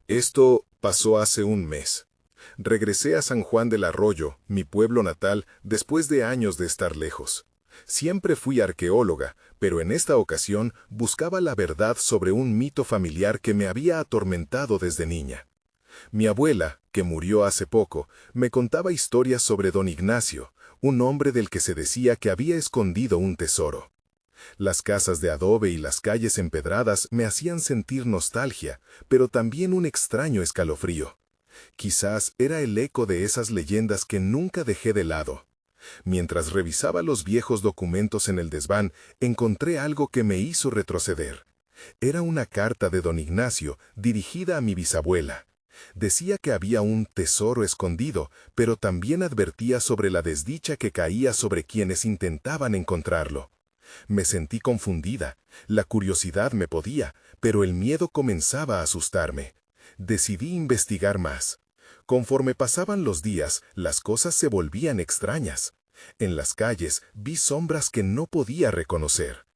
Esto pasó hace un mes. Regresé a San Juan del Arroyo, mi pueblo natal, después de años de estar lejos. Siempre fui arqueóloga, pero en esta ocasión buscaba la verdad sobre un mito familiar que me había atormentado desde niña. Mi abuela, que murió hace poco, me contaba historias sobre don Ignacio, un hombre del que se decía que había escondido un tesoro. Las casas de adobe y las calles empedradas me hacían sentir nostalgia, pero también un extraño escalofrío. Quizás era el eco de esas leyendas que nunca dejé de lado. Mientras revisaba los viejos documentos en el desván, encontré algo que me hizo retroceder. Era una carta de don Ignacio dirigida a mi bisabuela. Decía que había un tesoro escondido, pero también advertía sobre la desdicha que caía sobre quienes intentaban encontrarlo. Me sentí confundida, la curiosidad me podía, pero el miedo comenzaba a asustarme. Decidí investigar más. Conforme pasaban los días, las cosas se volvían extrañas. En las calles vi sombras que no podía reconocer.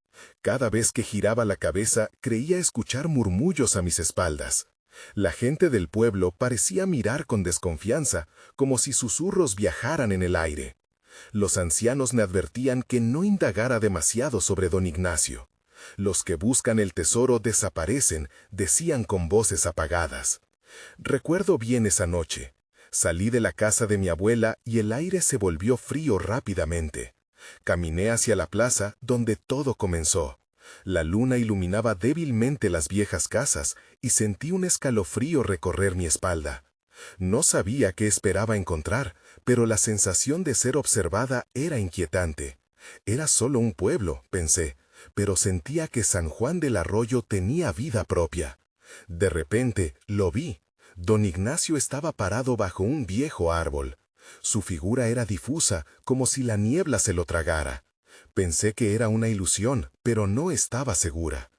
Cada vez que giraba la cabeza creía escuchar murmullos a mis espaldas. La gente del pueblo parecía mirar con desconfianza, como si susurros viajaran en el aire. Los ancianos me advertían que no indagara demasiado sobre don Ignacio. Los que buscan el tesoro desaparecen, decían con voces apagadas. Recuerdo bien esa noche. Salí de la casa de mi abuela y el aire se volvió frío rápidamente. Caminé hacia la plaza donde todo comenzó. La luna iluminaba débilmente las viejas casas y sentí un escalofrío recorrer mi espalda. No sabía qué esperaba encontrar, pero la sensación de ser observada era inquietante. Era solo un pueblo, pensé, pero sentía que San Juan del Arroyo tenía vida propia. De repente, lo vi. Don Ignacio estaba parado bajo un viejo árbol. Su figura era difusa, como si la niebla se lo tragara. Pensé que era una ilusión, pero no estaba segura.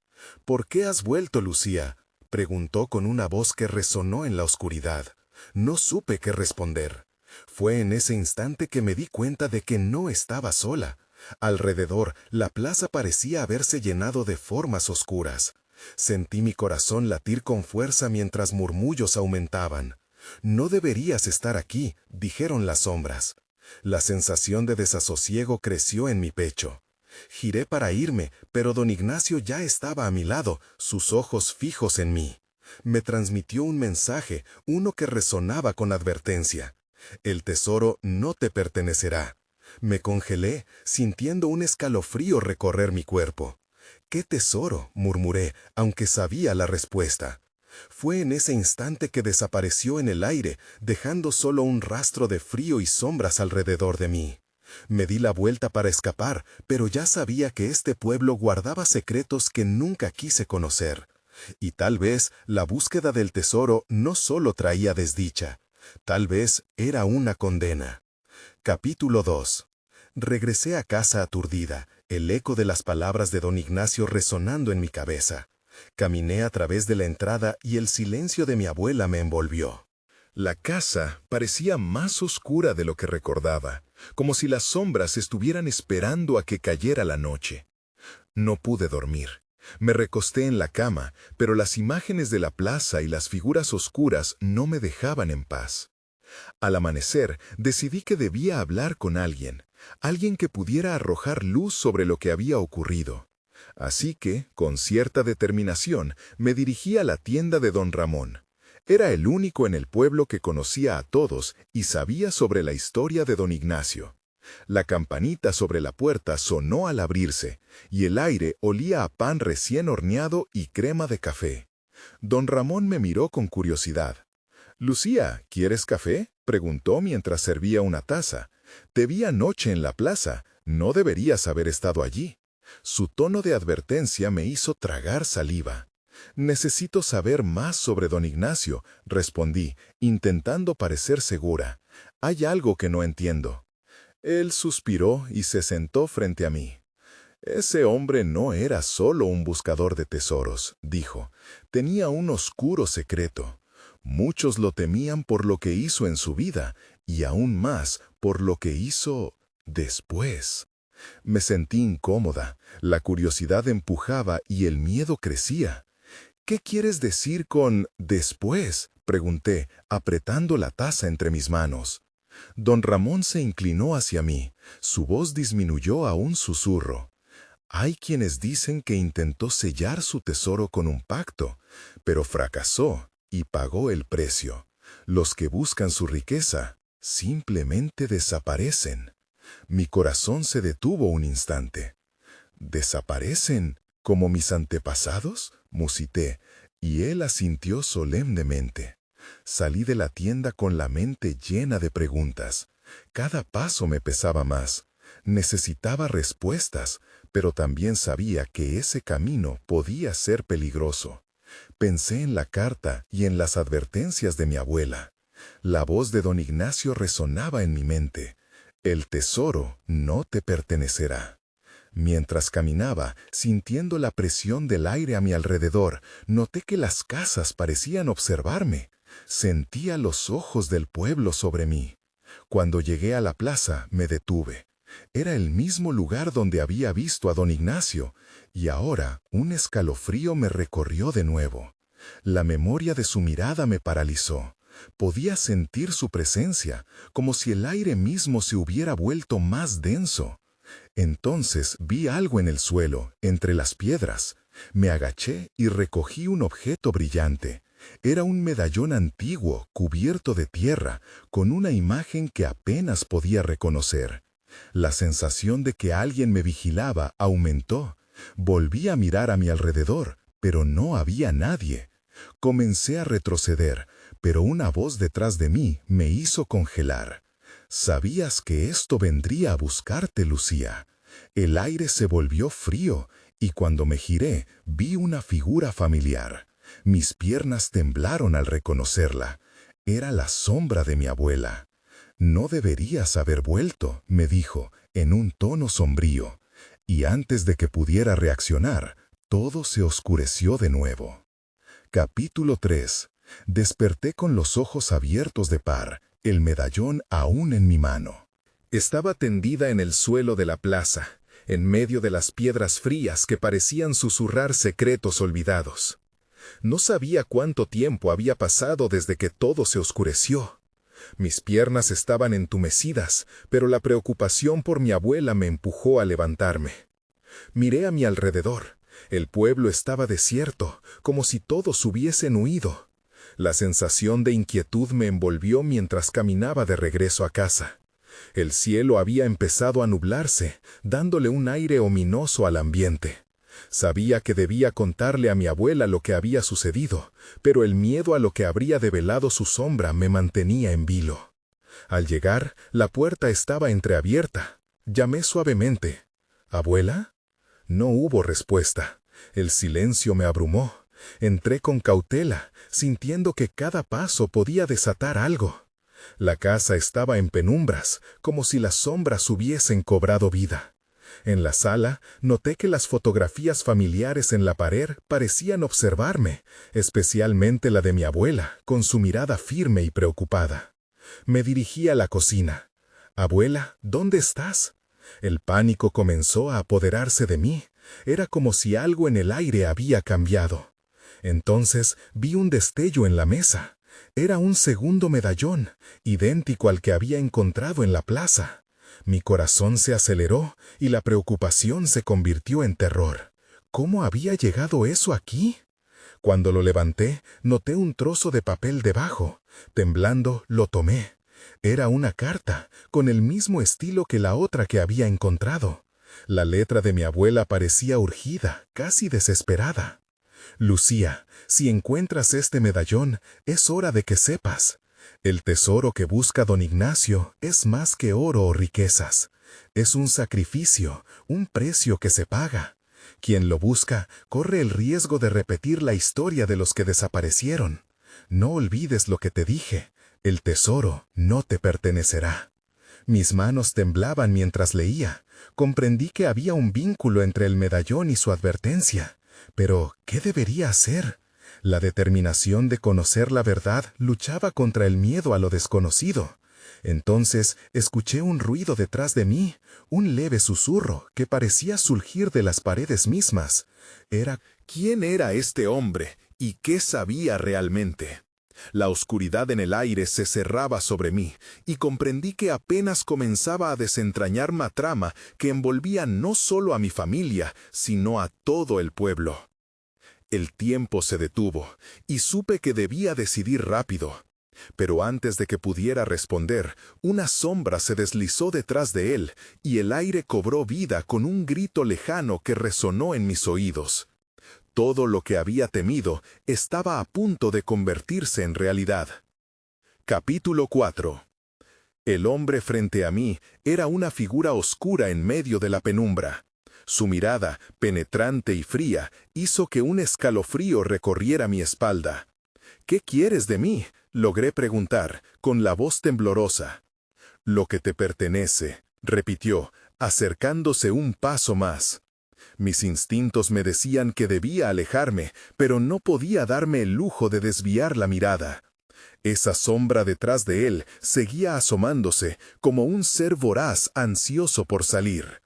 «¿Por qué has vuelto, Lucía?», preguntó con una voz que resonó en la oscuridad. No supe qué responder. Fue en ese instante que me di cuenta de que no estaba sola. Alrededor, la plaza parecía haberse llenado de formas oscuras. Sentí mi corazón latir con fuerza mientras murmullos aumentaban. «No deberías estar aquí», dijeron las sombras. La sensación de desasosiego creció en mi pecho. Giré para irme, pero don Ignacio ya estaba a mi lado, sus ojos fijos en mí. Me transmitió un mensaje, uno que resonaba con advertencia. «El tesoro no te pertenecerá». Me congelé, sintiendo un escalofrío recorrer mi cuerpo. «¿Qué tesoro?», murmuré, aunque sabía la respuesta. Fue en ese instante que desapareció en el aire, dejando solo un rastro de frío y sombras alrededor de mí. Me di la vuelta para escapar, pero ya sabía que este pueblo guardaba secretos que nunca quise conocer. Y tal vez la búsqueda del tesoro no solo traía desdicha, tal vez era una condena. Capítulo 2. Regresé a casa aturdida, el eco de las palabras de don Ignacio resonando en mi cabeza. Caminé a través de la entrada y el silencio de mi abuela me envolvió. La casa parecía más oscura de lo que recordaba, como si las sombras estuvieran esperando a que cayera la noche. No pude dormir. Me recosté en la cama, pero las imágenes de la plaza y las figuras oscuras no me dejaban en paz. Al amanecer, decidí que debía hablar con alguien que pudiera arrojar luz sobre lo que había ocurrido. Así que, con cierta determinación, me dirigí a la tienda de don Ramón. Era el único en el pueblo que conocía a todos y sabía sobre la historia de don Ignacio. La campanita sobre la puerta sonó al abrirse, y el aire olía a pan recién horneado y crema de café. Don Ramón me miró con curiosidad. «Lucía, ¿quieres café?», preguntó mientras servía una taza. «Te vi anoche en la plaza, no deberías haber estado allí». Su tono de advertencia me hizo tragar saliva. «Necesito saber más sobre don Ignacio», respondí, intentando parecer segura. «Hay algo que no entiendo». Él suspiró y se sentó frente a mí. «Ese hombre no era solo un buscador de tesoros», dijo. «Tenía un oscuro secreto. Muchos lo temían por lo que hizo en su vida, y aún más por lo que hizo después». Me sentí incómoda, la curiosidad empujaba y el miedo crecía. ¿Qué quieres decir con después?, pregunté, apretando la taza entre mis manos. Don Ramón se inclinó hacia mí. Su voz disminuyó a un susurro. Hay quienes dicen que intentó sellar su tesoro con un pacto, pero fracasó y pagó el precio. Los que buscan su riqueza simplemente desaparecen. Mi corazón se detuvo un instante. ¿Desaparecen como mis antepasados?, musité, y él asintió solemnemente. Salí de la tienda con la mente llena de preguntas. Cada paso me pesaba más. Necesitaba respuestas, pero también sabía que ese camino podía ser peligroso. Pensé en la carta y en las advertencias de mi abuela. La voz de don Ignacio resonaba en mi mente. El tesoro no te pertenecerá. Mientras caminaba, sintiendo la presión del aire a mi alrededor, noté que las casas parecían observarme. Sentía los ojos del pueblo sobre mí. Cuando llegué a la plaza, me detuve. Era el mismo lugar donde había visto a don Ignacio, y ahora un escalofrío me recorrió de nuevo. La memoria de su mirada me paralizó. Podía sentir su presencia, como si el aire mismo se hubiera vuelto más denso. Entonces vi algo en el suelo, entre las piedras. Me agaché y recogí un objeto brillante. Era un medallón antiguo, cubierto de tierra, con una imagen que apenas podía reconocer. La sensación de que alguien me vigilaba aumentó. Volví a mirar a mi alrededor, pero no había nadie. Comencé a retroceder, pero una voz detrás de mí me hizo congelar. «Sabías que esto vendría a buscarte, Lucía». El aire se volvió frío, y cuando me giré, vi una figura familiar. Mis piernas temblaron al reconocerla. Era la sombra de mi abuela. «No deberías haber vuelto», me dijo, en un tono sombrío. Y antes de que pudiera reaccionar, todo se oscureció de nuevo. Capítulo 3. Desperté con los ojos abiertos de par, el medallón aún en mi mano. Estaba tendida en el suelo de la plaza, en medio de las piedras frías que parecían susurrar secretos olvidados. No sabía cuánto tiempo había pasado desde que todo se oscureció. Mis piernas estaban entumecidas, pero la preocupación por mi abuela me empujó a levantarme. Miré a mi alrededor. El pueblo estaba desierto, como si todos hubiesen huido. La sensación de inquietud me envolvió mientras caminaba de regreso a casa. El cielo había empezado a nublarse, dándole un aire ominoso al ambiente. Sabía que debía contarle a mi abuela lo que había sucedido, pero el miedo a lo que habría develado su sombra me mantenía en vilo. Al llegar, la puerta estaba entreabierta. Llamé suavemente. «¿Abuela?». No hubo respuesta. El silencio me abrumó. Entré con cautela, sintiendo que cada paso podía desatar algo. La casa estaba en penumbras, como si las sombras hubiesen cobrado vida. En la sala, noté que las fotografías familiares en la pared parecían observarme, especialmente la de mi abuela, con su mirada firme y preocupada. Me dirigí a la cocina. «Abuela, ¿dónde estás?». El pánico comenzó a apoderarse de mí. Era como si algo en el aire había cambiado. Entonces vi un destello en la mesa. Era un segundo medallón, idéntico al que había encontrado en la plaza. Mi corazón se aceleró y la preocupación se convirtió en terror. ¿Cómo había llegado eso aquí? Cuando lo levanté, noté un trozo de papel debajo. Temblando, lo tomé. Era una carta, con el mismo estilo que la otra que había encontrado. La letra de mi abuela parecía urgida, casi desesperada. «Lucía, si encuentras este medallón, es hora de que sepas. El tesoro que busca don Ignacio es más que oro o riquezas. Es un sacrificio, un precio que se paga. Quien lo busca corre el riesgo de repetir la historia de los que desaparecieron. No olvides lo que te dije. El tesoro no te pertenecerá». Mis manos temblaban mientras leía. Comprendí que había un vínculo entre el medallón y su advertencia. Pero, ¿qué debería hacer? La determinación de conocer la verdad luchaba contra el miedo a lo desconocido. Entonces escuché un ruido detrás de mí, un leve susurro que parecía surgir de las paredes mismas. ¿Quién era este hombre ¿Y qué sabía realmente? La oscuridad en el aire se cerraba sobre mí, y comprendí que apenas comenzaba a desentrañar una trama que envolvía no solo a mi familia, sino a todo el pueblo. El tiempo se detuvo, y supe que debía decidir rápido. Pero antes de que pudiera responder, una sombra se deslizó detrás de él, y el aire cobró vida con un grito lejano que resonó en mis oídos. Todo lo que había temido estaba a punto de convertirse en realidad. Capítulo 4. El hombre frente a mí era una figura oscura en medio de la penumbra. Su mirada, penetrante y fría, hizo que un escalofrío recorriera mi espalda. «¿Qué quieres de mí?», logré preguntar, con la voz temblorosa. «Lo que te pertenece», repitió, acercándose un paso más. Mis instintos me decían que debía alejarme, pero no podía darme el lujo de desviar la mirada. Esa sombra detrás de él seguía asomándose, como un ser voraz ansioso por salir.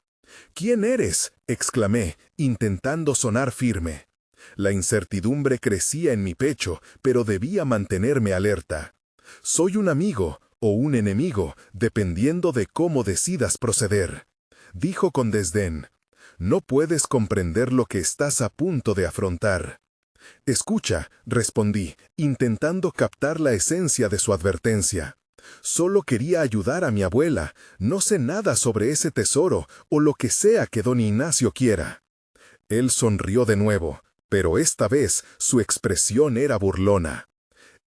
«¿Quién eres?», exclamé, intentando sonar firme. La incertidumbre crecía en mi pecho, pero debía mantenerme alerta. «Soy un amigo o un enemigo, dependiendo de cómo decidas proceder», dijo con desdén. «No puedes comprender lo que estás a punto de afrontar». «Escucha», respondí, intentando captar la esencia de su advertencia. «Solo quería ayudar a mi abuela. No sé nada sobre ese tesoro o lo que sea que don Ignacio quiera». Él sonrió de nuevo, pero esta vez su expresión era burlona.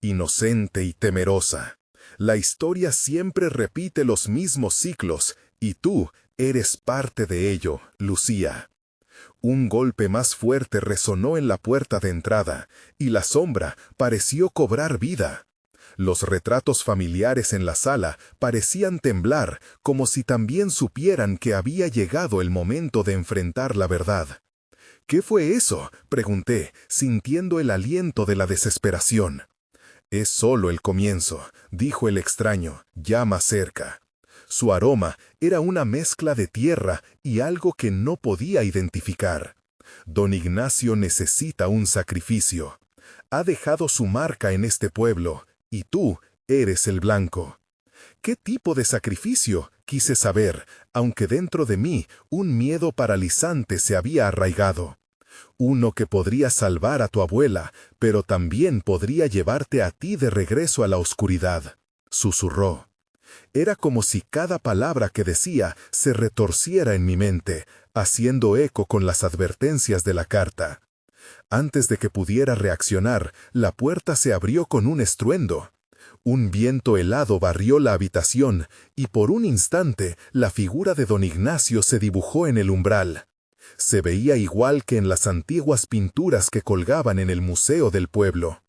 «Inocente y temerosa. La historia siempre repite los mismos ciclos, y tú eres parte de ello, Lucía». Un golpe más fuerte resonó en la puerta de entrada, y la sombra pareció cobrar vida. Los retratos familiares en la sala parecían temblar, como si también supieran que había llegado el momento de enfrentar la verdad. «¿Qué fue eso?», pregunté, sintiendo el aliento de la desesperación. «Es solo el comienzo», dijo el extraño, ya más cerca. Su aroma era una mezcla de tierra y algo que no podía identificar. «Don Ignacio necesita un sacrificio. Ha dejado su marca en este pueblo, y tú eres el blanco». «¿Qué tipo de sacrificio?», quise saber, aunque dentro de mí un miedo paralizante se había arraigado. «Uno que podría salvar a tu abuela, pero también podría llevarte a ti de regreso a la oscuridad», susurró. Era como si cada palabra que decía se retorciera en mi mente, haciendo eco con las advertencias de la carta. Antes de que pudiera reaccionar, la puerta se abrió con un estruendo. Un viento helado barrió la habitación, y por un instante la figura de don Ignacio se dibujó en el umbral. Se veía igual que en las antiguas pinturas que colgaban en el museo del pueblo.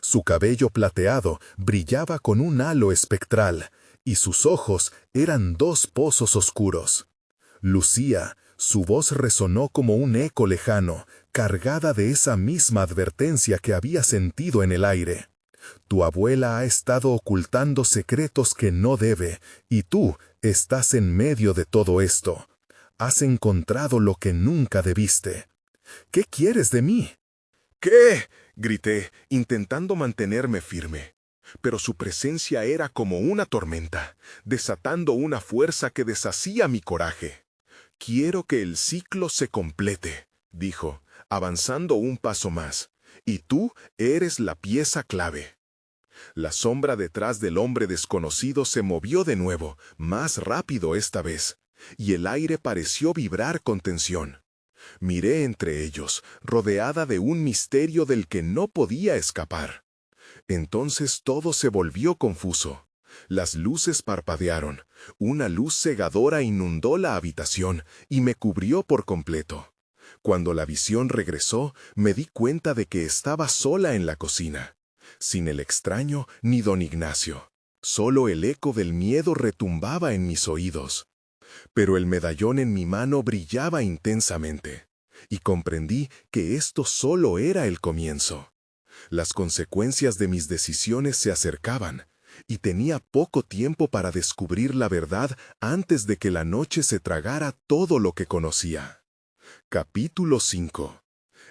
Su cabello plateado brillaba con un halo espectral, y sus ojos eran dos pozos oscuros. «Lucía», su voz resonó como un eco lejano, cargada de esa misma advertencia que había sentido en el aire. «Tu abuela ha estado ocultando secretos que no debe, y tú estás en medio de todo esto. Has encontrado lo que nunca debiste. ¿Qué quieres de mí?». «¿Qué?», grité, intentando mantenerme firme. Pero su presencia era como una tormenta, desatando una fuerza que deshacía mi coraje. «Quiero que el ciclo se complete», dijo, avanzando un paso más, «y tú eres la pieza clave». La sombra detrás del hombre desconocido se movió de nuevo, más rápido esta vez, y el aire pareció vibrar con tensión. Miré entre ellos, rodeada de un misterio del que no podía escapar. Entonces todo se volvió confuso. Las luces parpadearon, una luz cegadora inundó la habitación y me cubrió por completo. Cuando la visión regresó, me di cuenta de que estaba sola en la cocina, sin el extraño ni don Ignacio. Solo el eco del miedo retumbaba en mis oídos. Pero el medallón en mi mano brillaba intensamente, y comprendí que esto solo era el comienzo. Las consecuencias de mis decisiones se acercaban, y tenía poco tiempo para descubrir la verdad antes de que la noche se tragara todo lo que conocía. Capítulo 5.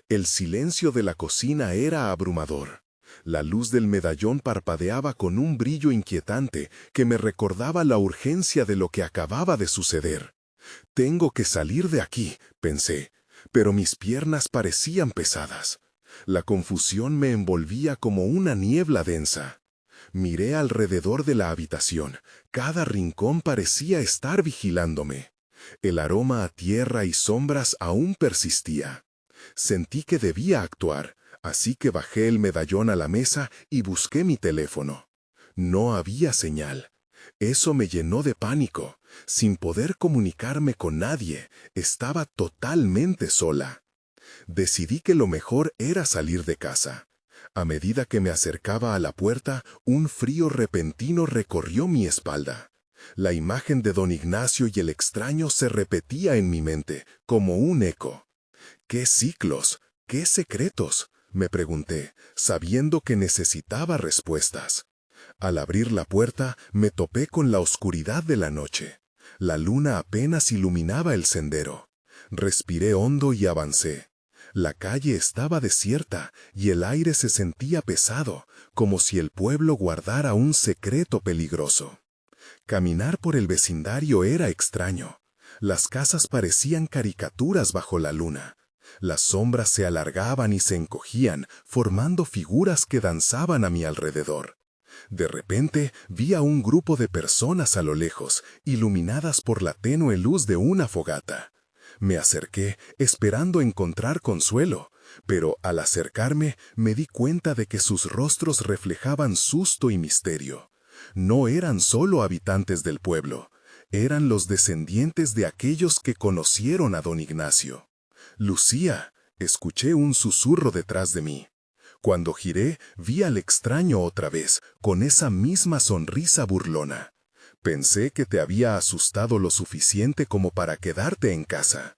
El silencio de la cocina era abrumador. La luz del medallón parpadeaba con un brillo inquietante que me recordaba la urgencia de lo que acababa de suceder. Tengo que salir de aquí, pensé, pero mis piernas parecían pesadas. La confusión me envolvía como una niebla densa. Miré alrededor de la habitación. Cada rincón parecía estar vigilándome. El aroma a tierra y sombras aún persistía. Sentí que debía actuar, así que bajé el medallón a la mesa y busqué mi teléfono. No había señal. Eso me llenó de pánico. Sin poder comunicarme con nadie, estaba totalmente sola. Decidí que lo mejor era salir de casa. A medida que me acercaba a la puerta, un frío repentino recorrió mi espalda. La imagen de don Ignacio y el extraño se repetía en mi mente, como un eco. ¿Qué ciclos? ¿Qué secretos? Me pregunté, sabiendo que necesitaba respuestas. Al abrir la puerta, me topé con la oscuridad de la noche. La luna apenas iluminaba el sendero. Respiré hondo y avancé. La calle estaba desierta y el aire se sentía pesado, como si el pueblo guardara un secreto peligroso. Caminar por el vecindario era extraño. Las casas parecían caricaturas bajo la luna. Las sombras se alargaban y se encogían, formando figuras que danzaban a mi alrededor. De repente vi a un grupo de personas a lo lejos, iluminadas por la tenue luz de una fogata. Me acerqué, esperando encontrar consuelo, pero al acercarme me di cuenta de que sus rostros reflejaban susto y misterio. No eran solo habitantes del pueblo, eran los descendientes de aquellos que conocieron a don Ignacio. «Lucía», escuché un susurro detrás de mí. Cuando giré, vi al extraño otra vez, con esa misma sonrisa burlona. «Pensé que te había asustado lo suficiente como para quedarte en casa».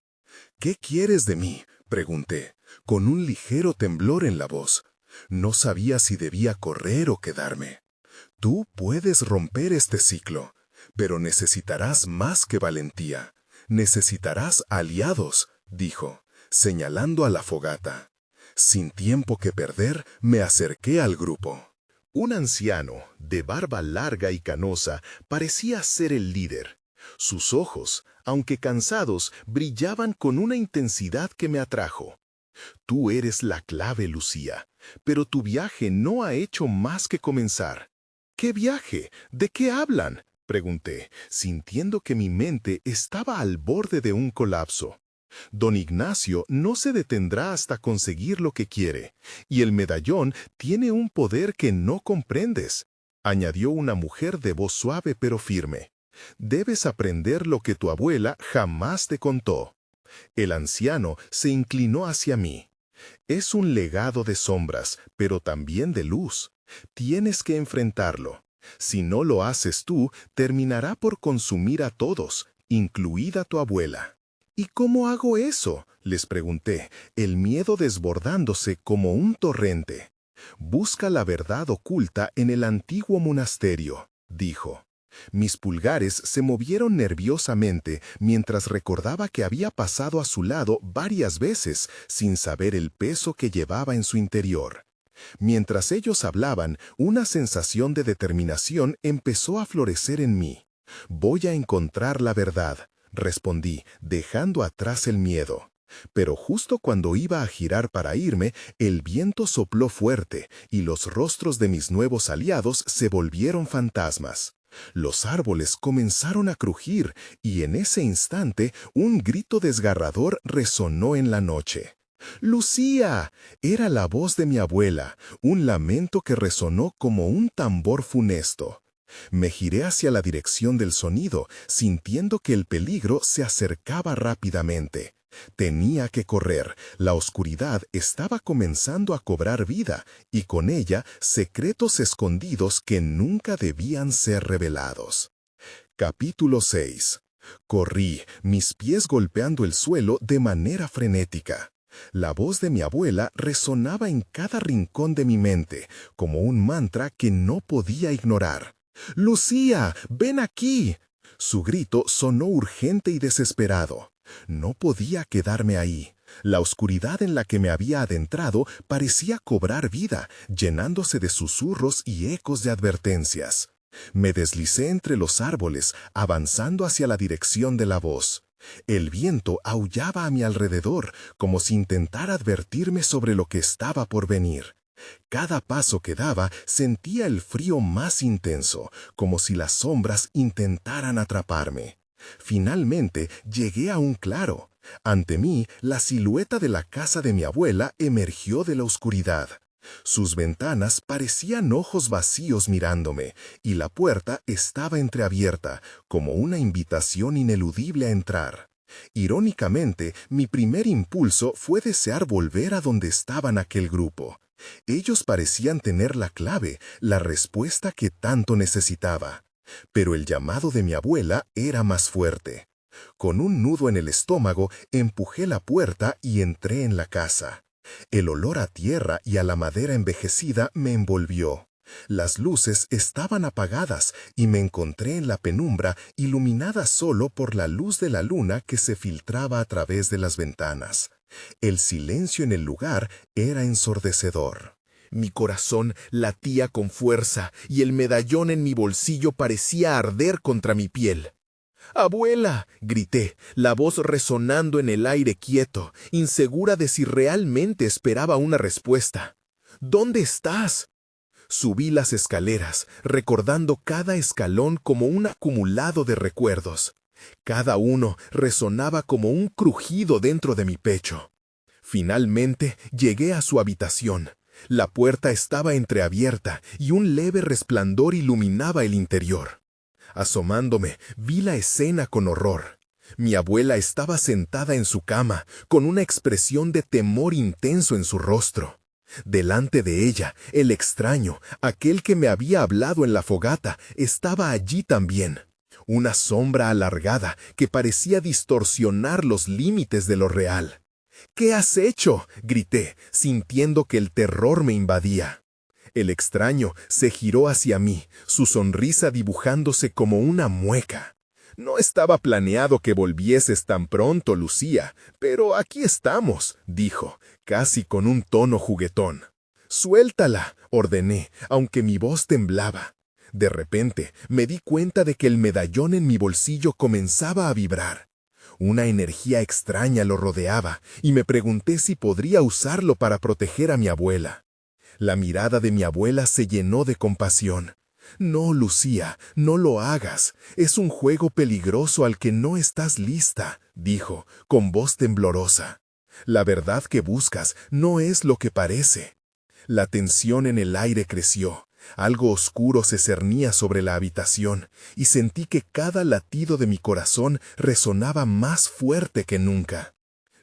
«¿Qué quieres de mí?», pregunté, con un ligero temblor en la voz. No sabía si debía correr o quedarme. «Tú puedes romper este ciclo, pero necesitarás más que valentía. Necesitarás aliados», dijo, señalando a la fogata. Sin tiempo que perder, me acerqué al grupo. Un anciano, de barba larga y canosa, parecía ser el líder. Sus ojos, aunque cansados, brillaban con una intensidad que me atrajo. «Tú eres la clave, Lucía, pero tu viaje no ha hecho más que comenzar». «¿Qué viaje? ¿De qué hablan?», pregunté, sintiendo que mi mente estaba al borde de un colapso. «Don Ignacio no se detendrá hasta conseguir lo que quiere, y el medallón tiene un poder que no comprendes», añadió una mujer de voz suave pero firme. «Debes aprender lo que tu abuela jamás te contó». El anciano se inclinó hacia mí. «Es un legado de sombras, pero también de luz. Tienes que enfrentarlo. Si no lo haces tú, terminará por consumir a todos, incluida tu abuela». «¿Y cómo hago eso?», les pregunté, el miedo desbordándose como un torrente. «Busca la verdad oculta en el antiguo monasterio», dijo. Mis pulgares se movieron nerviosamente mientras recordaba que había pasado a su lado varias veces sin saber el peso que llevaba en su interior. Mientras ellos hablaban, una sensación de determinación empezó a florecer en mí. «Voy a encontrar la verdad», respondí, dejando atrás el miedo. Pero justo cuando iba a girar para irme, el viento sopló fuerte y los rostros de mis nuevos aliados se volvieron fantasmas. Los árboles comenzaron a crujir y en ese instante un grito desgarrador resonó en la noche. «¡Lucía!», era la voz de mi abuela, un lamento que resonó como un tambor funesto. Me giré hacia la dirección del sonido, sintiendo que el peligro se acercaba rápidamente. Tenía que correr, la oscuridad estaba comenzando a cobrar vida, y con ella secretos escondidos que nunca debían ser revelados. Capítulo 6. Corrí, mis pies golpeando el suelo de manera frenética. La voz de mi abuela resonaba en cada rincón de mi mente, como un mantra que no podía ignorar. «¡Lucía, ven aquí!». Su grito sonó urgente y desesperado. No podía quedarme ahí. La oscuridad en la que me había adentrado parecía cobrar vida, llenándose de susurros y ecos de advertencias. Me deslicé entre los árboles, avanzando hacia la dirección de la voz. El viento aullaba a mi alrededor, como si intentara advertirme sobre lo que estaba por venir. Cada paso que daba sentía el frío más intenso, como si las sombras intentaran atraparme. Finalmente llegué a un claro. Ante mí, la silueta de la casa de mi abuela emergió de la oscuridad. Sus ventanas parecían ojos vacíos mirándome, y la puerta estaba entreabierta, como una invitación ineludible a entrar. Irónicamente, mi primer impulso fue desear volver a donde estaban aquel grupo. Ellos parecían tener la clave, la respuesta que tanto necesitaba. Pero el llamado de mi abuela era más fuerte. Con un nudo en el estómago, empujé la puerta y entré en la casa. El olor a tierra y a la madera envejecida me envolvió. Las luces estaban apagadas y me encontré en la penumbra, iluminada solo por la luz de la luna que se filtraba a través de las ventanas. El silencio en el lugar era ensordecedor. Mi corazón latía con fuerza y el medallón en mi bolsillo parecía arder contra mi piel. ¡Abuela!, grité, la voz resonando en el aire quieto, insegura de si realmente esperaba una respuesta. ¿Dónde estás? Subí las escaleras, recordando cada escalón como un acumulado de recuerdos. Cada uno resonaba como un crujido dentro de mi pecho. Finalmente llegué a su habitación. La puerta estaba entreabierta y un leve resplandor iluminaba el interior. Asomándome, vi la escena con horror. Mi abuela estaba sentada en su cama, con una expresión de temor intenso en su rostro. Delante de ella, el extraño, aquel que me había hablado en la fogata, estaba allí también. Una sombra alargada que parecía distorsionar los límites de lo real. ¿Qué has hecho?, grité, sintiendo que el terror me invadía. El extraño se giró hacia mí, su sonrisa dibujándose como una mueca. No estaba planeado que volvieses tan pronto, Lucía, pero aquí estamos, dijo, casi con un tono juguetón. Suéltala, ordené, aunque mi voz temblaba. De repente, me di cuenta de que el medallón en mi bolsillo comenzaba a vibrar. Una energía extraña lo rodeaba, y me pregunté si podría usarlo para proteger a mi abuela. La mirada de mi abuela se llenó de compasión. No, Lucía, no lo hagas. Es un juego peligroso al que no estás lista, dijo, con voz temblorosa. La verdad que buscas no es lo que parece. La tensión en el aire creció. Algo oscuro se cernía sobre la habitación, y sentí que cada latido de mi corazón resonaba más fuerte que nunca.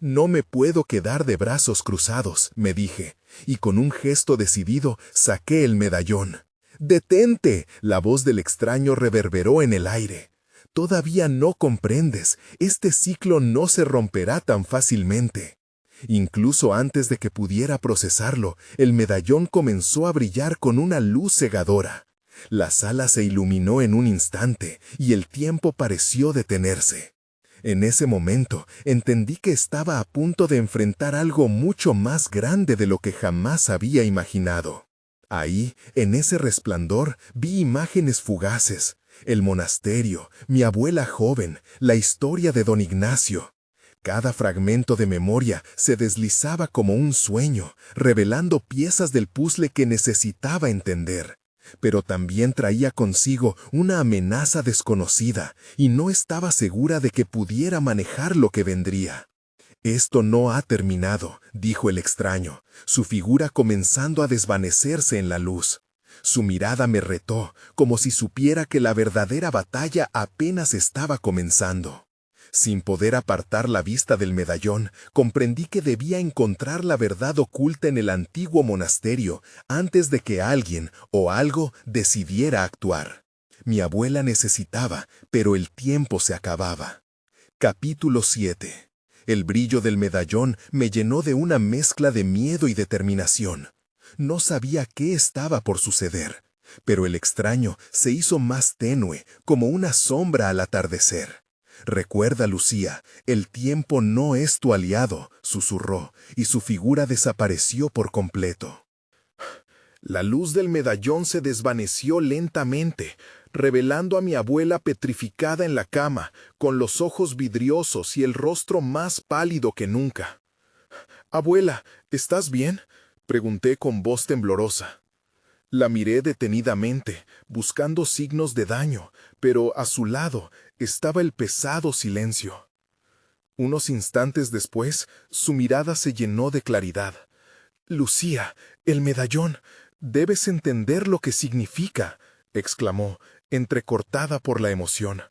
No me puedo quedar de brazos cruzados, me dije, y con un gesto decidido saqué el medallón. ¡Detente!, la voz del extraño reverberó en el aire. Todavía no comprendes, este ciclo no se romperá tan fácilmente. Incluso antes de que pudiera procesarlo, el medallón comenzó a brillar con una luz cegadora. La sala se iluminó en un instante, y el tiempo pareció detenerse. En ese momento, entendí que estaba a punto de enfrentar algo mucho más grande de lo que jamás había imaginado. Ahí, en ese resplandor, vi imágenes fugaces, el monasterio, mi abuela joven, la historia de don Ignacio. Cada fragmento de memoria se deslizaba como un sueño, revelando piezas del puzzle que necesitaba entender. Pero también traía consigo una amenaza desconocida, y no estaba segura de que pudiera manejar lo que vendría. «Esto no ha terminado», dijo el extraño, su figura comenzando a desvanecerse en la luz. Su mirada me retó, como si supiera que la verdadera batalla apenas estaba comenzando. Sin poder apartar la vista del medallón, comprendí que debía encontrar la verdad oculta en el antiguo monasterio antes de que alguien o algo decidiera actuar. Mi abuela necesitaba, pero el tiempo se acababa. Capítulo 7. El brillo del medallón me llenó de una mezcla de miedo y determinación. No sabía qué estaba por suceder, pero el extraño se hizo más tenue, como una sombra al atardecer. Recuerda, Lucía, el tiempo no es tu aliado, susurró, y su figura desapareció por completo. La luz del medallón se desvaneció lentamente, revelando a mi abuela petrificada en la cama, con los ojos vidriosos y el rostro más pálido que nunca. «Abuela, ¿estás bien?», pregunté con voz temblorosa. La miré detenidamente, buscando signos de daño, pero a su lado estaba el pesado silencio. Unos instantes después, su mirada se llenó de claridad. «Lucía, el medallón, debes entender lo que significa», exclamó, entrecortada por la emoción.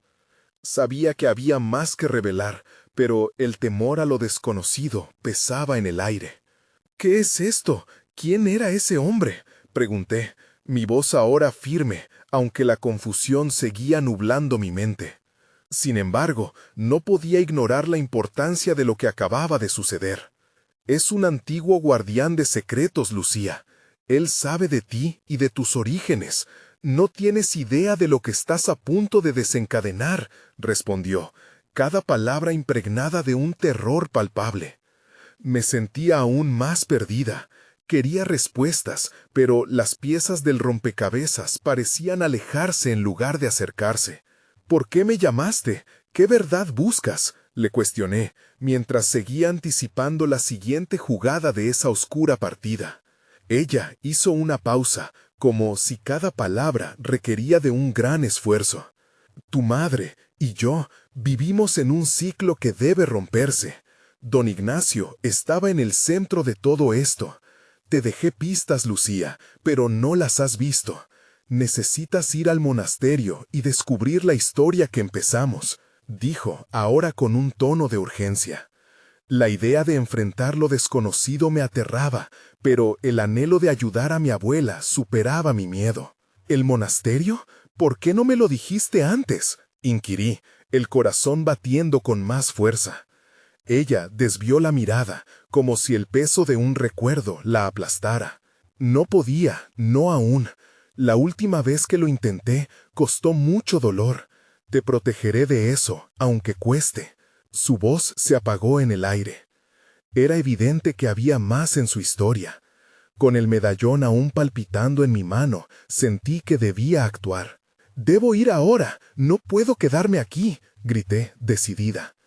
Sabía que había más que revelar, pero el temor a lo desconocido pesaba en el aire. «¿Qué es esto? ¿Quién era ese hombre?», pregunté, mi voz ahora firme, aunque la confusión seguía nublando mi mente. Sin embargo, no podía ignorar la importancia de lo que acababa de suceder. «Es un antiguo guardián de secretos, Lucía. Él sabe de ti y de tus orígenes. No tienes idea de lo que estás a punto de desencadenar», respondió, cada palabra impregnada de un terror palpable. Me sentía aún más perdida. Quería respuestas, pero las piezas del rompecabezas parecían alejarse en lugar de acercarse. «¿Por qué me llamaste? ¿Qué verdad buscas?», le cuestioné, mientras seguía anticipando la siguiente jugada de esa oscura partida. Ella hizo una pausa, como si cada palabra requería de un gran esfuerzo. «Tu madre y yo vivimos en un ciclo que debe romperse. Don Ignacio estaba en el centro de todo esto. Te dejé pistas, Lucía, pero no las has visto. Necesitas ir al monasterio y descubrir la historia que empezamos», dijo, ahora con un tono de urgencia. La idea de enfrentar lo desconocido me aterraba, pero el anhelo de ayudar a mi abuela superaba mi miedo. «¿El monasterio? ¿Por qué no me lo dijiste antes?», inquirí, el corazón batiendo con más fuerza. Ella desvió la mirada, como si el peso de un recuerdo la aplastara. «No podía, no aún. La última vez que lo intenté, costó mucho dolor. Te protegeré de eso, aunque cueste». Su voz se apagó en el aire. Era evidente que había más en su historia. Con el medallón aún palpitando en mi mano, sentí que debía actuar. «Debo ir ahora, no puedo quedarme aquí», grité, decidida.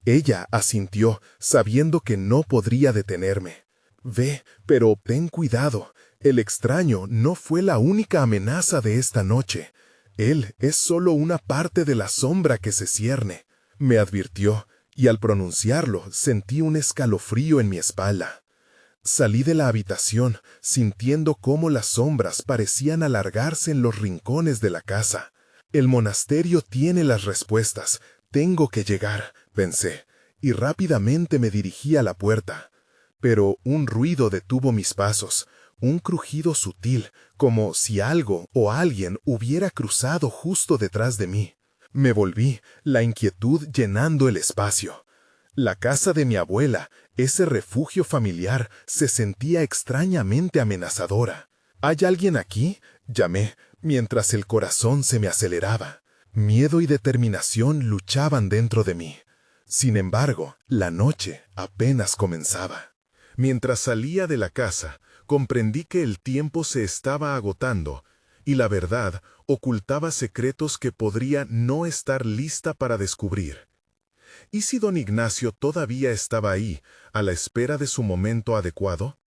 Ella asintió, sabiendo que no podría detenerme. «Ve, pero ten cuidado. El extraño no fue la única amenaza de esta noche. Él es solo una parte de la sombra que se cierne», me advirtió, y al pronunciarlo sentí un escalofrío en mi espalda. Salí de la habitación, sintiendo cómo las sombras parecían alargarse en los rincones de la casa. «El monasterio tiene las respuestas. Tengo que llegar», pensé, y rápidamente me dirigí a la puerta. Pero un ruido detuvo mis pasos, un crujido sutil, como si algo o alguien hubiera cruzado justo detrás de mí. Me volví, la inquietud llenando el espacio. La casa de mi abuela, ese refugio familiar, se sentía extrañamente amenazadora. «¿Hay alguien aquí?», llamé, mientras el corazón se me aceleraba. Miedo y determinación luchaban dentro de mí. Sin embargo, la noche apenas comenzaba. Mientras salía de la casa, comprendí que el tiempo se estaba agotando, y la verdad ocultaba secretos que podría no estar lista para descubrir. ¿Y si don Ignacio todavía estaba ahí, a la espera de su momento adecuado?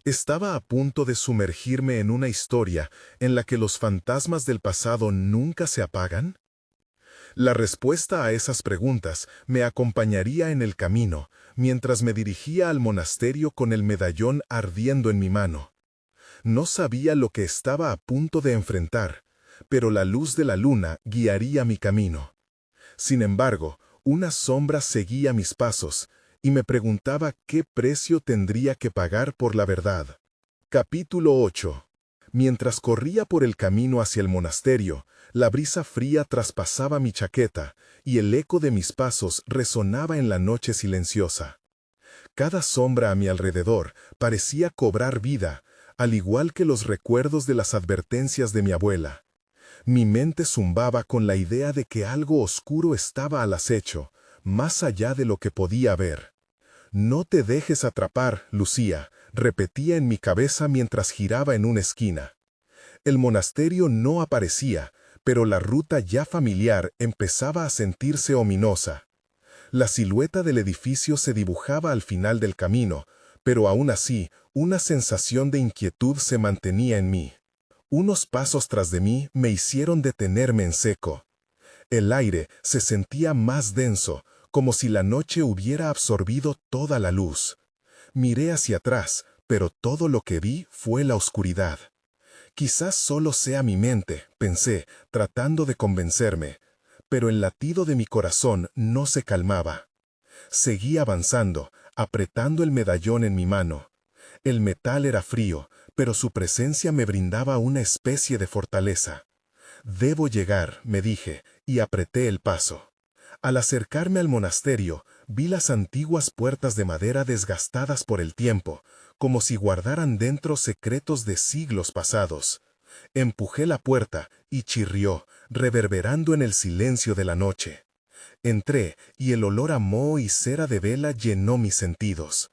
¿Estaba a punto de sumergirme en una historia en la que los fantasmas del pasado nunca se apagan? La respuesta a esas preguntas me acompañaría en el camino, mientras me dirigía al monasterio con el medallón ardiendo en mi mano. No sabía lo que estaba a punto de enfrentar, pero la luz de la luna guiaría mi camino. Sin embargo, una sombra seguía mis pasos, y me preguntaba qué precio tendría que pagar por la verdad. Capítulo 8. Mientras corría por el camino hacia el monasterio, la brisa fría traspasaba mi chaqueta, y el eco de mis pasos resonaba en la noche silenciosa. Cada sombra a mi alrededor parecía cobrar vida, al igual que los recuerdos de las advertencias de mi abuela. Mi mente zumbaba con la idea de que algo oscuro estaba al acecho, más allá de lo que podía ver. «No te dejes atrapar, Lucía», repetía en mi cabeza mientras giraba en una esquina. El monasterio no aparecía, pero la ruta ya familiar empezaba a sentirse ominosa. La silueta del edificio se dibujaba al final del camino, pero aún así, una sensación de inquietud se mantenía en mí. Unos pasos tras de mí me hicieron detenerme en seco. El aire se sentía más denso, como si la noche hubiera absorbido toda la luz. Miré hacia atrás, pero todo lo que vi fue la oscuridad. Quizás solo sea mi mente, pensé, tratando de convencerme, pero el latido de mi corazón no se calmaba. Seguí avanzando, apretando el medallón en mi mano. El metal era frío, pero su presencia me brindaba una especie de fortaleza. «Debo llegar», me dije, y apreté el paso. Al acercarme al monasterio, vi las antiguas puertas de madera desgastadas por el tiempo, como si guardaran dentro secretos de siglos pasados. Empujé la puerta y chirrió, reverberando en el silencio de la noche. Entré y el olor a moho y cera de vela llenó mis sentidos.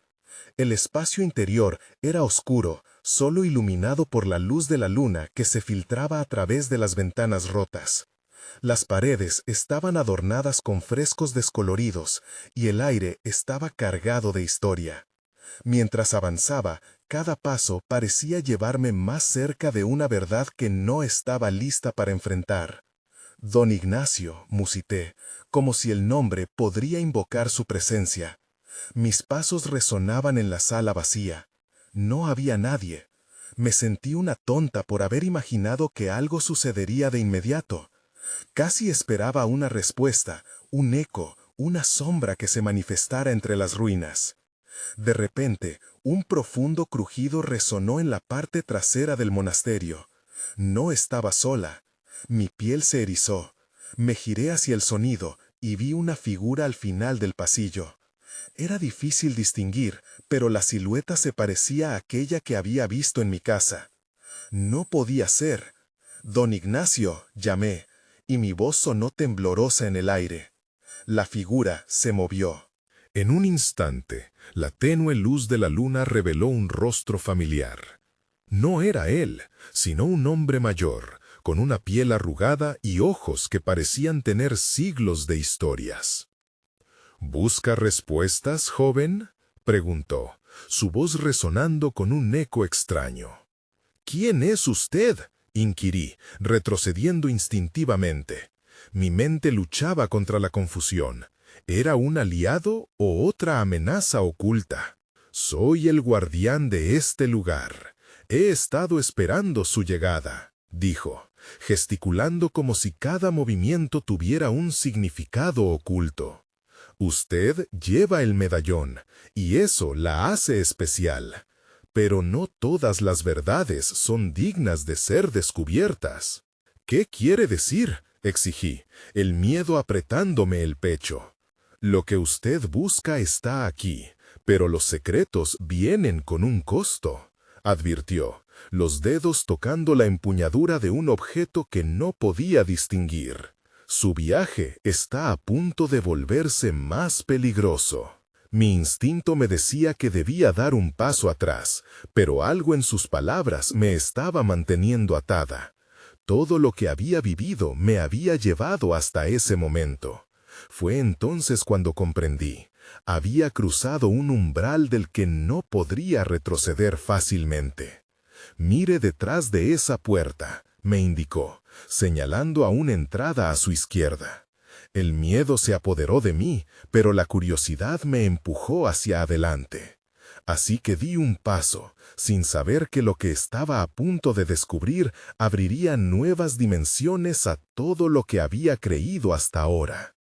El espacio interior era oscuro, solo iluminado por la luz de la luna que se filtraba a través de las ventanas rotas. Las paredes estaban adornadas con frescos descoloridos y el aire estaba cargado de historia. Mientras avanzaba, cada paso parecía llevarme más cerca de una verdad que no estaba lista para enfrentar. «Don Ignacio», musité, como si el nombre podría invocar su presencia. Mis pasos resonaban en la sala vacía. No había nadie. Me sentí una tonta por haber imaginado que algo sucedería de inmediato. Casi esperaba una respuesta, un eco, una sombra que se manifestara entre las ruinas. De repente, un profundo crujido resonó en la parte trasera del monasterio. No estaba sola. Mi piel se erizó. Me giré hacia el sonido y vi una figura al final del pasillo. Era difícil distinguir, pero la silueta se parecía a aquella que había visto en mi casa. No podía ser. «Don Ignacio», llamé, y mi voz sonó temblorosa en el aire. La figura se movió. En un instante, la tenue luz de la luna reveló un rostro familiar. No era él, sino un hombre mayor, con una piel arrugada y ojos que parecían tener siglos de historias. «¿Busca respuestas, joven?», preguntó, su voz resonando con un eco extraño. «¿Quién es usted?», inquirí, retrocediendo instintivamente. Mi mente luchaba contra la confusión. ¿Era un aliado o otra amenaza oculta? «Soy el guardián de este lugar. He estado esperando su llegada», dijo, gesticulando como si cada movimiento tuviera un significado oculto. «Usted lleva el medallón, y eso la hace especial. Pero no todas las verdades son dignas de ser descubiertas». «¿Qué quiere decir?», exigí, el miedo apretándome el pecho. «Lo que usted busca está aquí, pero los secretos vienen con un costo», advirtió, los dedos tocando la empuñadura de un objeto que no podía distinguir. «Su viaje está a punto de volverse más peligroso». Mi instinto me decía que debía dar un paso atrás, pero algo en sus palabras me estaba manteniendo atada. Todo lo que había vivido me había llevado hasta ese momento. Fue entonces cuando comprendí. Había cruzado un umbral del que no podría retroceder fácilmente. «Mire detrás de esa puerta», me indicó, señalando a una entrada a su izquierda. El miedo se apoderó de mí, pero la curiosidad me empujó hacia adelante. Así que di un paso, sin saber que lo que estaba a punto de descubrir abriría nuevas dimensiones a todo lo que había creído hasta ahora.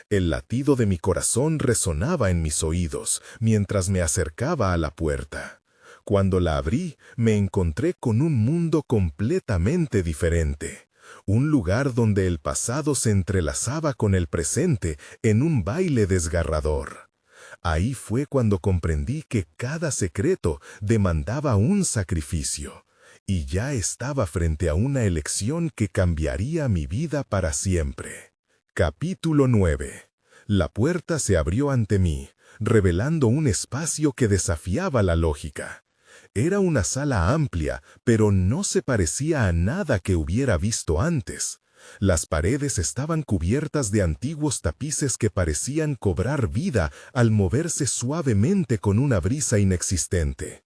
El latido de mi corazón resonaba en mis oídos mientras me acercaba a la puerta. Cuando la abrí, me encontré con un mundo completamente diferente. Un lugar donde el pasado se entrelazaba con el presente en un baile desgarrador. Ahí fue cuando comprendí que cada secreto demandaba un sacrificio. y ya estaba frente a una elección que cambiaría mi vida para siempre. Capítulo 9. La puerta se abrió ante mí, revelando un espacio que desafiaba la lógica. Era una sala amplia, pero no se parecía a nada que hubiera visto antes. Las paredes estaban cubiertas de antiguos tapices que parecían cobrar vida al moverse suavemente con una brisa inexistente.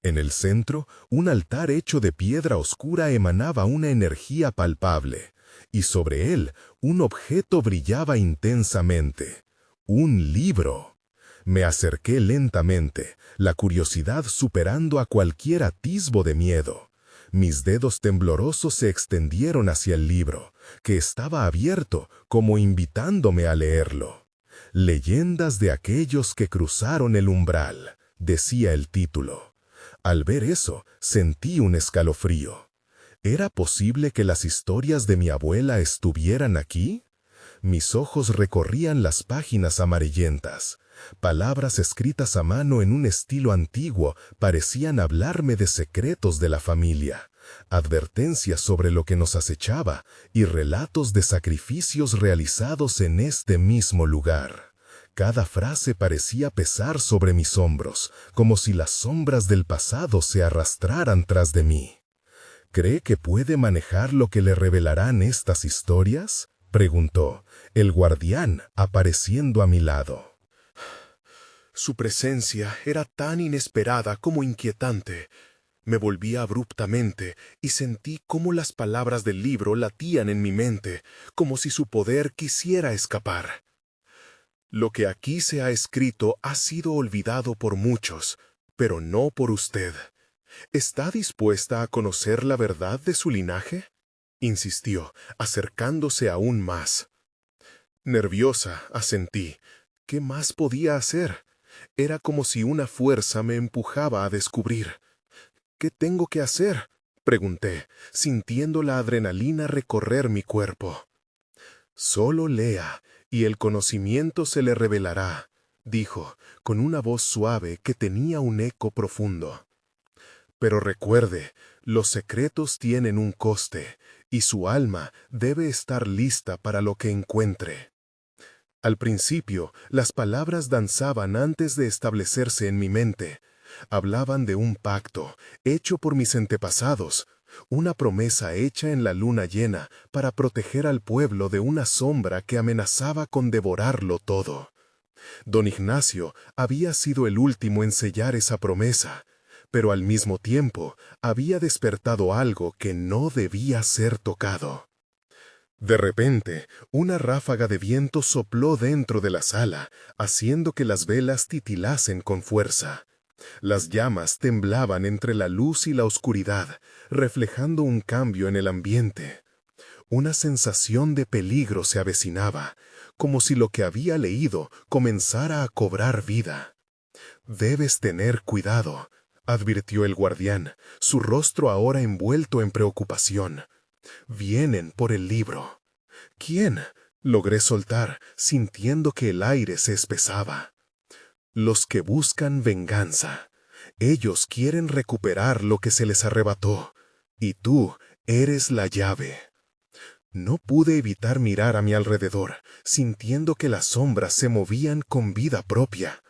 En el centro, un altar hecho de piedra oscura emanaba una energía palpable, y sobre él, un objeto brillaba intensamente. Un libro. Me acerqué lentamente, la curiosidad superando a cualquier atisbo de miedo. Mis dedos temblorosos se extendieron hacia el libro, que estaba abierto, como invitándome a leerlo. Leyendas de aquellos que cruzaron el umbral, decía el título. Al ver eso, sentí un escalofrío. ¿Era posible que las historias de mi abuela estuvieran aquí? Mis ojos recorrían las páginas amarillentas. Palabras escritas a mano en un estilo antiguo parecían hablarme de secretos de la familia, advertencias sobre lo que nos acechaba y relatos de sacrificios realizados en este mismo lugar. Cada frase parecía pesar sobre mis hombros, como si las sombras del pasado se arrastraran tras de mí. ¿Cree que puede manejar lo que le revelarán estas historias?, preguntó, el guardián apareciendo a mi lado. Su presencia era tan inesperada como inquietante. Me volví abruptamente y sentí cómo las palabras del libro latían en mi mente, como si su poder quisiera escapar. Lo que aquí se ha escrito ha sido olvidado por muchos, pero no por usted. ¿Está dispuesta a conocer la verdad de su linaje?, insistió, acercándose aún más. Nerviosa, asentí. ¿Qué más podía hacer? Era como si una fuerza me empujaba a descubrir. ¿Qué tengo que hacer?, pregunté, sintiendo la adrenalina recorrer mi cuerpo. Solo lea, y el conocimiento se le revelará, dijo, con una voz suave que tenía un eco profundo. Pero recuerde, los secretos tienen un coste, y su alma debe estar lista para lo que encuentre. Al principio, las palabras danzaban antes de establecerse en mi mente. Hablaban de un pacto, hecho por mis antepasados, una promesa hecha en la luna llena para proteger al pueblo de una sombra que amenazaba con devorarlo todo. Don Ignacio había sido el último en sellar esa promesa, pero al mismo tiempo había despertado algo que no debía ser tocado. De repente, una ráfaga de viento sopló dentro de la sala, haciendo que las velas titilasen con fuerza. Las llamas temblaban entre la luz y la oscuridad, reflejando un cambio en el ambiente. Una sensación de peligro se avecinaba, como si lo que había leído comenzara a cobrar vida. «Debes tener cuidado», advirtió el guardián, su rostro ahora envuelto en preocupación. «Vienen por el libro». «¿Quién?», logré soltar, sintiendo que el aire se espesaba. «Los que buscan venganza. Ellos quieren recuperar lo que se les arrebató, y tú eres la llave». No pude evitar mirar a mi alrededor, sintiendo que las sombras se movían con vida propia.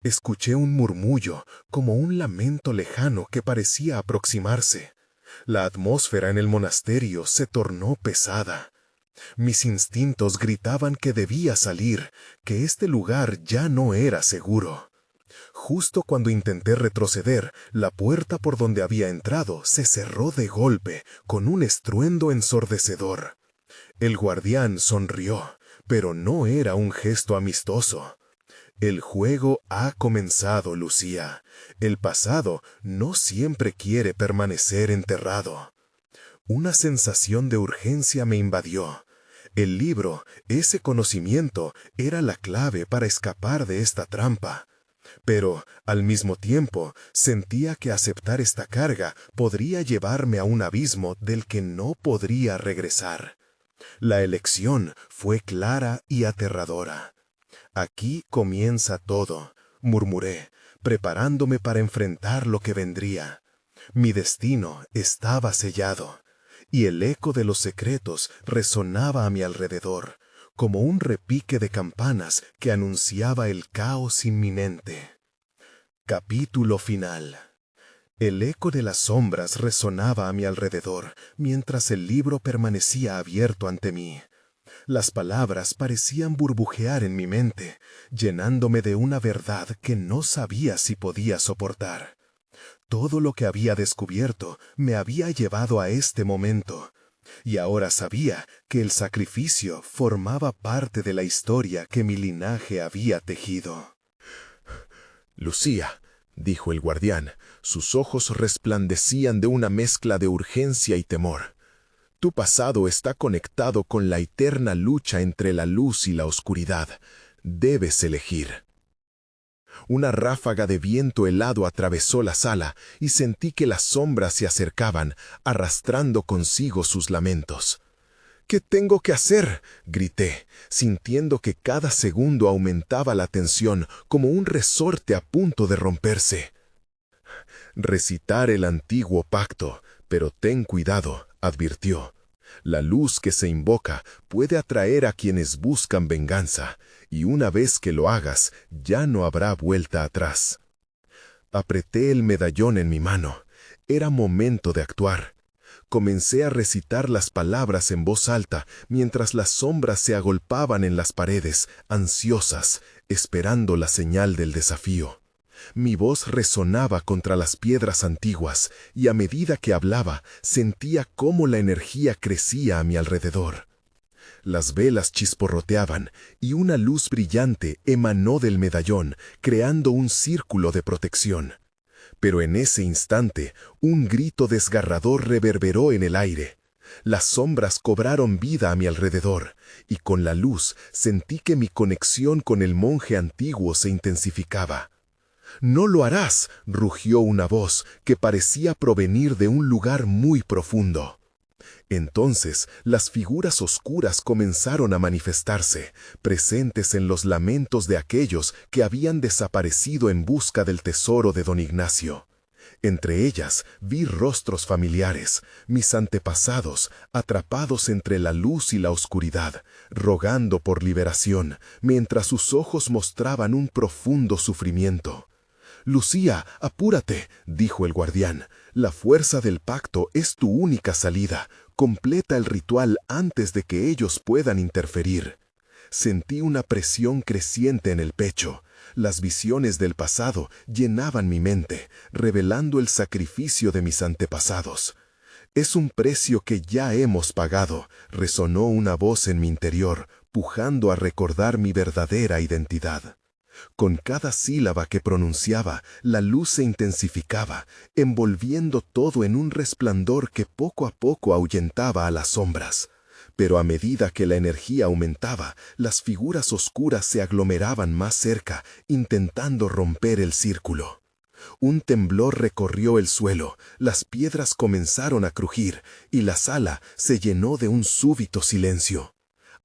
Escuché un murmullo, como un lamento lejano que parecía aproximarse. La atmósfera en el monasterio se tornó pesada. Mis instintos gritaban que debía salir, que este lugar ya no era seguro. Justo cuando intenté retroceder, la puerta por donde había entrado se cerró de golpe, con un estruendo ensordecedor. El guardián sonrió, pero no era un gesto amistoso. «El juego ha comenzado, Lucía. El pasado no siempre quiere permanecer enterrado». Una sensación de urgencia me invadió. El libro, ese conocimiento, era la clave para escapar de esta trampa. Pero, al mismo tiempo, sentía que aceptar esta carga podría llevarme a un abismo del que no podría regresar. La elección fue clara y aterradora. «Aquí comienza todo», murmuré, preparándome para enfrentar lo que vendría. Mi destino estaba sellado, y el eco de los secretos resonaba a mi alrededor, como un repique de campanas que anunciaba el caos inminente. Capítulo final. El eco de las sombras resonaba a mi alrededor, mientras el libro permanecía abierto ante mí. Las palabras parecían burbujear en mi mente, llenándome de una verdad que no sabía si podía soportar. Todo lo que había descubierto me había llevado a este momento, y ahora sabía que el sacrificio formaba parte de la historia que mi linaje había tejido. Lucía, dijo el guardián, sus ojos resplandecían de una mezcla de urgencia y temor. Tu pasado está conectado con la eterna lucha entre la luz y la oscuridad. Debes elegir. Una ráfaga de viento helado atravesó la sala y sentí que las sombras se acercaban, arrastrando consigo sus lamentos. «¿Qué tengo que hacer?», grité, sintiendo que cada segundo aumentaba la tensión como un resorte a punto de romperse. «Recitar el antiguo pacto, pero ten cuidado», advirtió. «La luz que se invoca puede atraer a quienes buscan venganza, y una vez que lo hagas, ya no habrá vuelta atrás». Apreté el medallón en mi mano. Era momento de actuar. Comencé a recitar las palabras en voz alta mientras las sombras se agolpaban en las paredes, ansiosas, esperando la señal del desafío. Mi voz resonaba contra las piedras antiguas y a medida que hablaba sentía cómo la energía crecía a mi alrededor. Las velas chisporroteaban y una luz brillante emanó del medallón, creando un círculo de protección. Pero en ese instante, un grito desgarrador reverberó en el aire. Las sombras cobraron vida a mi alrededor, y con la luz sentí que mi conexión con el monje antiguo se intensificaba. «No lo harás», rugió una voz que parecía provenir de un lugar muy profundo. Entonces las figuras oscuras comenzaron a manifestarse, presentes en los lamentos de aquellos que habían desaparecido en busca del tesoro de don Ignacio. Entre ellas vi rostros familiares, mis antepasados, atrapados entre la luz y la oscuridad, rogando por liberación, mientras sus ojos mostraban un profundo sufrimiento. «Lucía, apúrate», dijo el guardián. «La fuerza del pacto es tu única salida. Completa el ritual antes de que ellos puedan interferir». Sentí una presión creciente en el pecho. Las visiones del pasado llenaban mi mente, revelando el sacrificio de mis antepasados. «Es un precio que ya hemos pagado», resonó una voz en mi interior, pujando a recordar mi verdadera identidad. Con cada sílaba que pronunciaba, la luz se intensificaba, envolviendo todo en un resplandor que poco a poco ahuyentaba a las sombras. Pero a medida que la energía aumentaba, las figuras oscuras se aglomeraban más cerca, intentando romper el círculo. Un temblor recorrió el suelo, las piedras comenzaron a crujir, y la sala se llenó de un súbito silencio.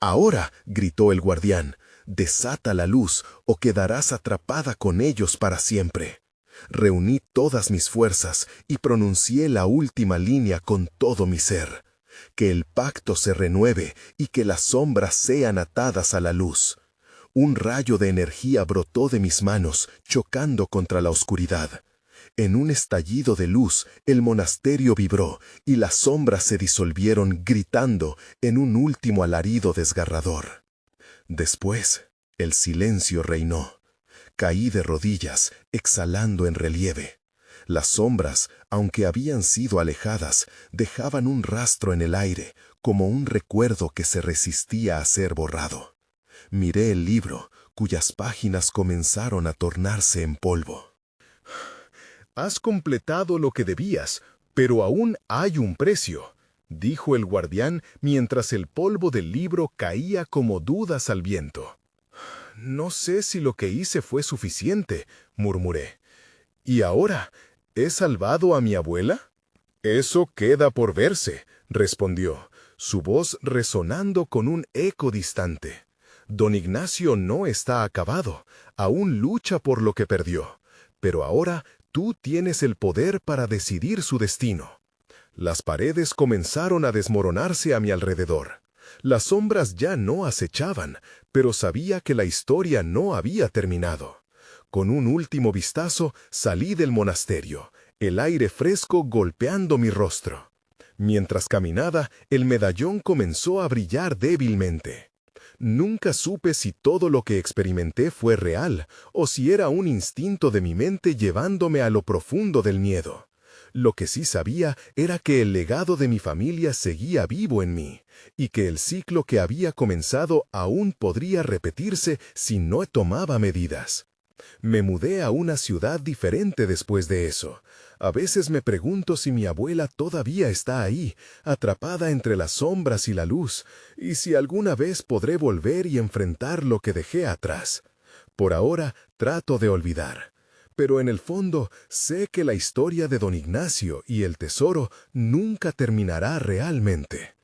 «Ahora», gritó el guardián, «desata la luz o quedarás atrapada con ellos para siempre». Reuní todas mis fuerzas y pronuncié la última línea con todo mi ser. «Que el pacto se renueve y que las sombras sean atadas a la luz». Un rayo de energía brotó de mis manos, chocando contra la oscuridad. En un estallido de luz, el monasterio vibró y las sombras se disolvieron gritando en un último alarido desgarrador. Después, el silencio reinó. Caí de rodillas, exhalando en relieve. Las sombras, aunque habían sido alejadas, dejaban un rastro en el aire, como un recuerdo que se resistía a ser borrado. Miré el libro, cuyas páginas comenzaron a tornarse en polvo. «Has completado lo que debías, pero aún hay un precio», dijo el guardián mientras el polvo del libro caía como dudas al viento. «No sé si lo que hice fue suficiente», murmuré. «¿Y ahora, he salvado a mi abuela?» «Eso queda por verse», respondió, su voz resonando con un eco distante. «Don Ignacio no está acabado, aún lucha por lo que perdió, pero ahora tú tienes el poder para decidir su destino. Las paredes comenzaron a desmoronarse a mi alrededor. Las sombras ya no acechaban, pero sabía que la historia no había terminado. Con un último vistazo salí del monasterio, el aire fresco golpeando mi rostro. Mientras caminaba, el medallón comenzó a brillar débilmente. Nunca supe si todo lo que experimenté fue real o si era un instinto de mi mente llevándome a lo profundo del miedo. Lo que sí sabía era que el legado de mi familia seguía vivo en mí, y que el ciclo que había comenzado aún podría repetirse si no tomaba medidas. Me mudé a una ciudad diferente después de eso. A veces me pregunto si mi abuela todavía está ahí, atrapada entre las sombras y la luz, y si alguna vez podré volver y enfrentar lo que dejé atrás. Por ahora trato de olvidar. Pero en el fondo sé que la historia de don Ignacio y el tesoro nunca terminará realmente.